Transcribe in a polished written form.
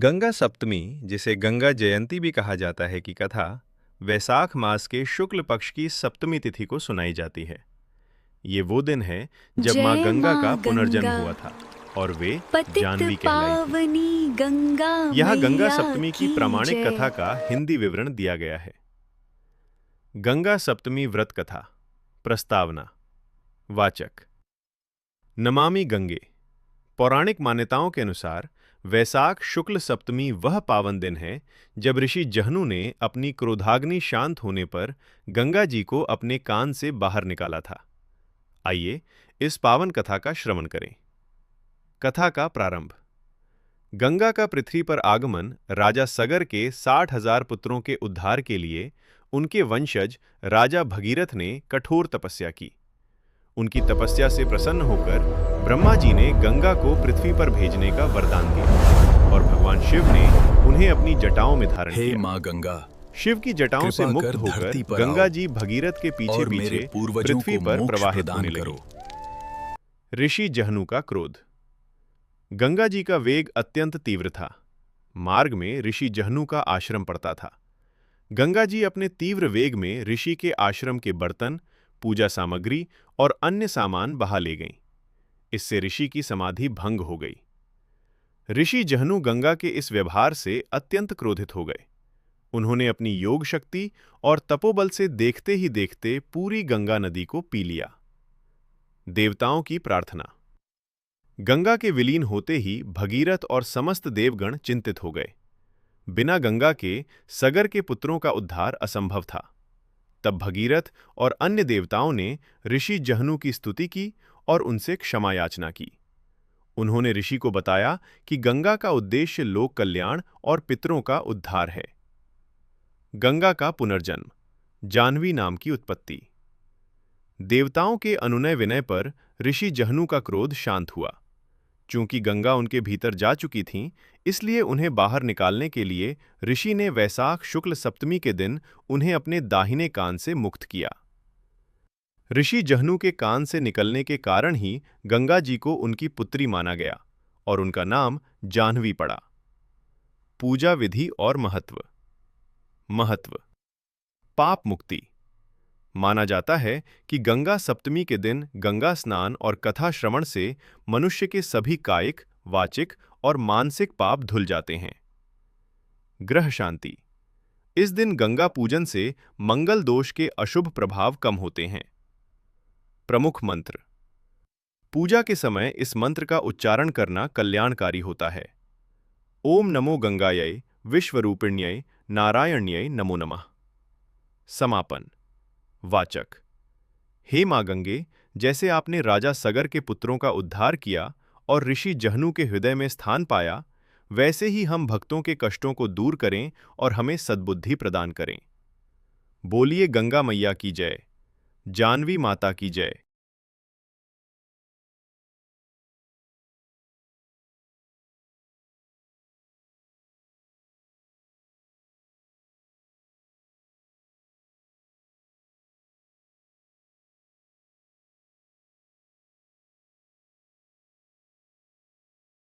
गंगा सप्तमी, जिसे गंगा जयंती भी कहा जाता है, की कथा वैसाख मास के शुक्ल पक्ष की सप्तमी तिथि को सुनाई जाती है। ये वो दिन है जब माँ जय गंगा का माँ पुनर्जन्म गंगा, हुआ था और वे पतित जानवी कहलाई थी। पावनी गंगा यहाँ गंगा मैया सप्तमी की की प्रामाणिक जय। कथा का हिंदी विवरण दिया गया है। गंगा सप्तमी व्रत कथा। प्रस्तावना। वाचक। नमामि गंगे। पौराणिक मान्यताओं के अनुसार वैसाख शुक्ल सप्तमी वह पावन दिन है जब ऋषि जहनु ने अपनी क्रोधाग्नि शांत होने पर गंगा जी को अपने कान से बाहर निकाला था। आइए इस पावन कथा का श्रवण करें। कथा का प्रारंभ। गंगा का पृथ्वी पर आगमन राजा सगर के 60,000 पुत्रों के उद्धार के लिए उनके वंशज राजा भगीरथ ने कठोर तपस्या की। उनकी तपस्या से प्रसन्न होकर ब्रह्मा जी ने गंगा को पृथ्वी पर भेजने का वरदान दिया और भगवान शिव ने उन्हें अपनी जटाओं में धारण हे किया। माँ गंगा, शिव की जटाओं से मुक्त होकर गंगा जी भगीरथ के पीछे पीछे पृथ्वी पर प्रवाहित होने लगी। ऋषि जहनु का क्रोध। गंगा जी का वेग अत्यंत तीव्र था। मार्ग में ऋषि जहनु का आश्रम पड़ता था। गंगा जी अपने तीव्र वेग में ऋषि के आश्रम के बर्तन, पूजा सामग्री और अन्य सामान बहा ले गईं। इससे ऋषि की समाधि भंग हो गई। ऋषि जहनु गंगा के इस व्यवहार से अत्यंत क्रोधित हो गए। उन्होंने अपनी योग शक्ति और तपोबल से देखते ही देखते पूरी गंगा नदी को पी लिया। देवताओं की प्रार्थना। गंगा के विलीन होते ही भगीरथ और समस्त देवगण चिंतित हो गए। बिना गंगा के सगर के पुत्रों का उद्धार असंभव था। तब भगीरथ और अन्य देवताओं ने ऋषि जहनु की स्तुति की और उनसे क्षमा याचना की। उन्होंने ऋषि को बताया कि गंगा का उद्देश्य लोक कल्याण और पितरों का उद्धार है। गंगा का पुनर्जन्म। जानवी नाम की उत्पत्ति। देवताओं के अनुनय विनय पर ऋषि जहनु का क्रोध शांत हुआ। चूंकि गंगा उनके भीतर जा चुकी थीं, इसलिए उन्हें बाहर निकालने के लिए ऋषि ने वैसाख शुक्ल सप्तमी के दिन उन्हें अपने दाहिने कान से मुक्त किया। ऋषि जहनु के कान से निकलने के कारण ही गंगा जी को उनकी पुत्री माना गया और उनका नाम जाह्नवी पड़ा। पूजा विधि और महत्व। महत्व। पाप मुक्ति। माना जाता है कि गंगा सप्तमी के दिन गंगा स्नान और कथा श्रवण से मनुष्य के सभी कायिक, वाचिक और मानसिक पाप धुल जाते हैं। ग्रह शांति। इस दिन गंगा पूजन से मंगल दोष के अशुभ प्रभाव कम होते हैं। प्रमुख मंत्र। पूजा के समय इस मंत्र का उच्चारण करना कल्याणकारी होता है। ओम नमो गंगायै विश्वरूपिण्यै नारायण्यै नमो नमः। समापन। वाचक। हे माँ गंगे, जैसे आपने राजा सगर के पुत्रों का उद्धार किया और ऋषि जहनु के हृदय में स्थान पाया, वैसे ही हम भक्तों के कष्टों को दूर करें और हमें सद्बुद्धि प्रदान करें। बोलिए गंगा मैया की जय। जानवी माता की जय।